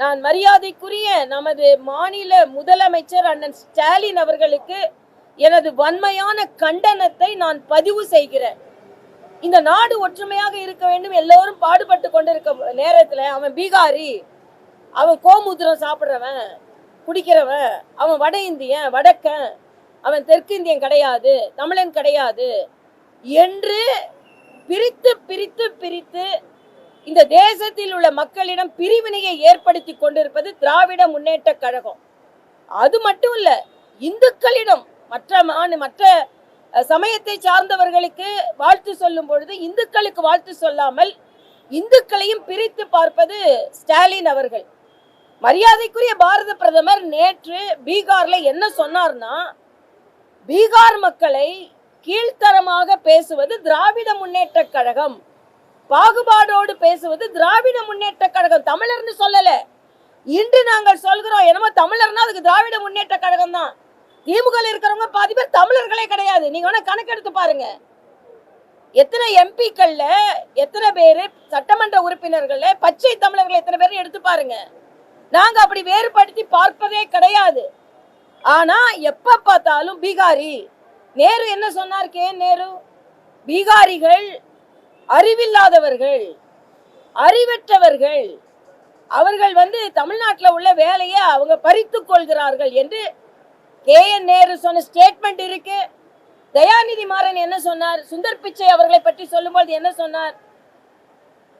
நான் மரியாதைக்குரிய நமது மாநில முதலமைச்சர் அண்ணன் ஸ்டாலின் அவர்களுக்கு எனது வன்மையான கண்டனத்தை நான் பதிவு செய்கிறேன். இந்த நாடு ஒற்றுமையாக இருக்க வேண்டும், எல்லோரும் பாடுபட்டு கொண்டிருக்க நேரத்தில் அவன் பீகாரி, அவன் கோமுத்திரம் சாப்பிட்றவன், குடிக்கிறவன், அவன் வட இந்தியன், வடக்கன், அவன் தெற்கு இந்தியன் கிடையாது, தமிழன் கிடையாது என்று பிரித்து பிரித்து பிரித்து இந்த தேசத்தில் உள்ள மக்களிடம் பிரிவினையை ஏற்படுத்தி கொண்டிருப்பது திராவிட முன்னேற்ற கழகம். அது மட்டும் இல்ல, இந்துக்களிடம் மற்ற சமயத்தை சார்ந்தவர்களுக்கு வாழ்த்து சொல்லும் பொழுது இந்துக்களுக்கு வாழ்த்து சொல்லாமல் இந்துக்களையும் பிரித்து பார்ப்பது ஸ்டாலின் அவர்கள். மரியாதைக்குரிய பாரத பிரதமர் நேற்று பீகார்ல என்ன சொன்னார்னா, பீகார் மக்களை கீழ்த்தரமாக பேசுவது திராவிட முன்னேற்ற கழகம், பாகுபாடோடு பேசுவது திராவிட முன்னேற்ற கழகம். தமிழர்னு சொல்லல, இன்று நாங்கள் சொல்கிறோம். என்னமோ தமிழர்னா அதுக்கு திராவிட முன்னேற்ற கழகம் தான். திமுக இருக்கிறவங்க பாதி பேர் தமிழர்களே கிடையாது. நீங்க வேணா கணக்கெடுத்து பாருங்க, எத்தனை எம்பிக்கள்ல எத்தனை பேரு, சட்டமன்ற உறுப்பினர்கள்ல பச்சை தமிழர்கள் எத்தனை பேர் எடுத்து பாருங்க. நாங்க அப்படி வேறுபடுத்தி பார்ப்பதே கிடையாது. ஆனா எப்ப பார்த்தாலும் பீகாரி. நேரு என்ன சொன்னார்? நேரு, பீகாரிகள் அறிவில்லாதவர்கள், அறிவற்றவர்கள், அவர்கள் தமிழ்நாட்டில் உள்ள வேலையை அவங்க பறித்துக் கொள்கிறார்கள் என்று நேரு சொன்ன ஸ்டேட்மெண்ட் இருக்கு. தயாநிதி மாறன் என்ன சொன்னார்? சுந்தர் பிச்சை அவர்களை பற்றி சொல்லும்போது என்ன சொன்னார்?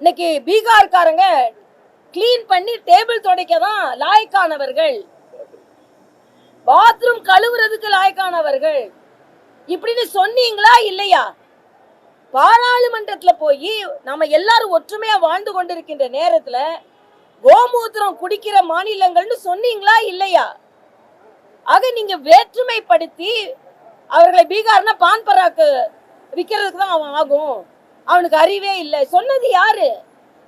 இன்னைக்கு பீகார்காரங்க கிளீன் பண்ணி டேபிள் துடைக்க தான் லாய்க்கானவர்கள், பாத்ரூம் கழுவுறதுக்கு லாய்க்கானவர்கள் இப்படின்னு சொன்னீங்களா இல்லையா? பாராளுமன்றத்துல போய் நாம எல்லாரும் ஒற்றுமையா வாழ்ந்து கொண்டிருக்கின்ற நேரத்துல கோமூத்திரம் குடிக்கிற மாநிலங்கள்னு சொன்னீங்களா இல்லையா? ஆக நீங்க வேற்றுமைப்படுத்தி அவர்களை பீகார்னா பான் பராக்கு விற்கிறதுக்கு தான் அவன் ஆகும், அவனுக்கு அறிவே இல்லை சொன்னது யாரு?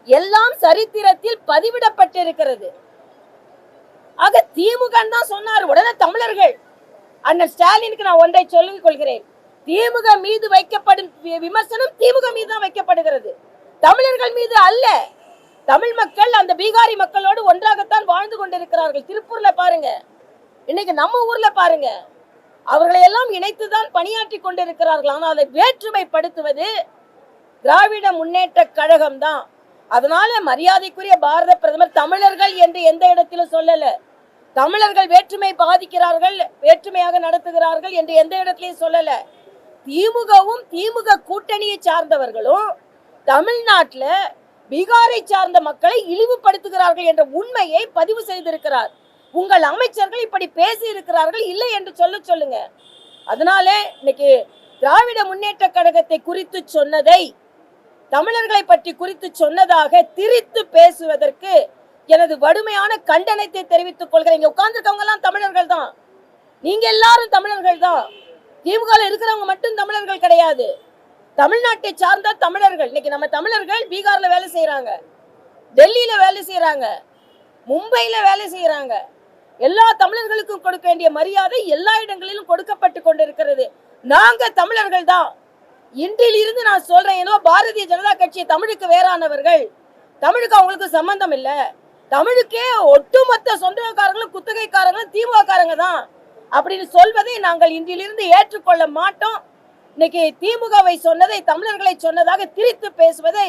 எல்லாம் சரித்திரத்தில் பதிவிடப்பட்டிருக்கிறது. ஆக திமுக தான் சொன்னார். உடனே தமிழர்கள் அண்ணன் ஸ்டாலினுக்கு நான் ஒன்றை சொல்லிக் கொள்கிறேன். திமுக மீது வைக்கப்படும் விமர்சனம் திமுக மீது தான் வைக்கப்படுகிறது, தமிழர்கள் மீது அல்ல. தமிழ் மக்கள் அந்த பீகாரி மக்களோடு ஒன்றாகத்தான் வாழ்ந்து கொண்டிருக்கிறார்கள். திருப்பூர்ல பாருங்க, இன்னைக்கு நம்ம ஊர்ல பாருங்க, அவர்களை எல்லாம் இணைத்துதான் பணியாற்றி கொண்டிருக்கிறார்கள். ஆனால் அதை வேற்றுமைப்படுத்துவது திராவிட முன்னேற்ற கழகம் தான். அதனால மரியாதைக்குரிய பாரத பிரதமர் தமிழர்கள் என்று எந்த இடத்திலும் சொல்லல. தமிழர்கள் வேற்றுமை பாதிக்கிறார்கள், வேற்றுமையாக நடத்துகிறார்கள் என்று எந்த இடத்திலையும் சொல்லல. திமுகவும் திமுக கூட்டணியை சார்ந்தவர்களும் தமிழ்நாட்டில் பீகாரை சார்ந்த மக்களை இழிவுபடுத்துகிறார்கள் என்ற உண்மையை பதிவு செய்திருக்கிறார். உங்கள் அமைச்சர்கள் இப்படி பேசி இருக்கிறார்கள் இல்லை என்று சொல்லுங்க. அதனால இன்னைக்கு திராவிட முன்னேற்ற கழகத்தை குறித்து சொன்னதை, தமிழர்களை பற்றி குறித்து சொன்னதாக திரித்து பேசுவதற்கு எனது வடுமையான கண்டனத்தை தெரிவித்துக் கொள்கிறேன். இங்க உட்கார்ந்துருக்கவங்க எல்லாம் தமிழர்கள் தான், நீங்க எல்லாரும் தமிழர்கள் தான். திமுக இருக்கிறவங்க மட்டும் தமிழர்கள் கிடையாது, தமிழ்நாட்டை சார்ந்த தமிழர்கள். இன்னைக்கு நம்ம தமிழர்கள் பீகார்ல வேலை செய்யறாங்க, டெல்லியில வேலை செய்யறாங்க, மும்பையில வேலை செய்யறாங்க. எல்லா தமிழர்களுக்கும் கொடுக்க வேண்டிய மரியாதை எல்லா இடங்களிலும் கொடுக்கப்பட்டு கொண்டிருக்கிறது. நாங்க தமிழர்கள் தான். இன்றில் இருந்து நான் சொல்றேன், ஏன்னா பாரதிய ஜனதா கட்சி தமிழுக்கு வேறானவர்கள், தமிழுக்கு அவங்களுக்கு சம்பந்தம் இல்லை, தமிழுக்கே ஒட்டுமொத்த சொந்தக்காரங்களும் குத்தகைக்காரங்களும் திமுக காரங்க தான் அப்படின்னு சொல்வதை நாங்கள் இன்றிலிருந்து ஏற்றுக்கொள்ள மாட்டோம். இன்னைக்கு திமுகவை சொன்னதை தமிழர்களை சொன்னதாக திரித்து பேசுவதை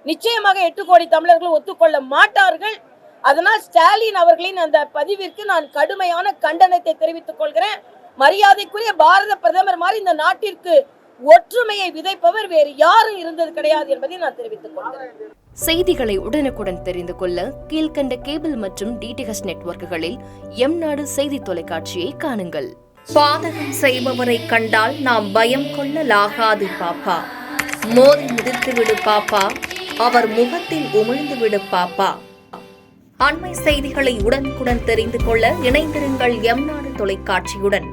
நிச்சயமாக 8 கோடி தமிழர்கள் ஒத்துக்கொள்ள மாட்டார்கள். அதனால் ஸ்டாலின் அவர்களின் அந்த பதிவிற்கு நான் கடுமையான கண்டனத்தை தெரிவித்துக் கொள்கிறேன். மரியாதைக்குரிய பாரத பிரதமர் மாதிரி இந்த நாட்டிற்கு ஒற்றுமையை விதைப்பவர் வேறு யாரும் இருந்தது கிடையாது என்பதை நான் தெரிவித்துக் கொள்கிறேன். செய்திகளை உடனுக்குடன் தெரிந்து கொள்ள கீழ்கண்ட கேபிள் மற்றும் டிடிஎச் நெட்வொர்க்குகளில் எம்நாடு செய்தி தொலைக்காட்சியை காணுங்கள். பாதகம் செய்பவரை கண்டால் நாம் பயம் கொள்ளலாகாது பாப்பா, மோதி மிதித்து விடு பாப்பா, அவர் முகத்தில் உமிழ்ந்து விடு பாப்பா. அண்மை செய்திகளை உடனுக்குடன் தெரிந்து கொள்ள இணைந்திருங்கள் எம்நாடு தொலைக்காட்சியுடன்.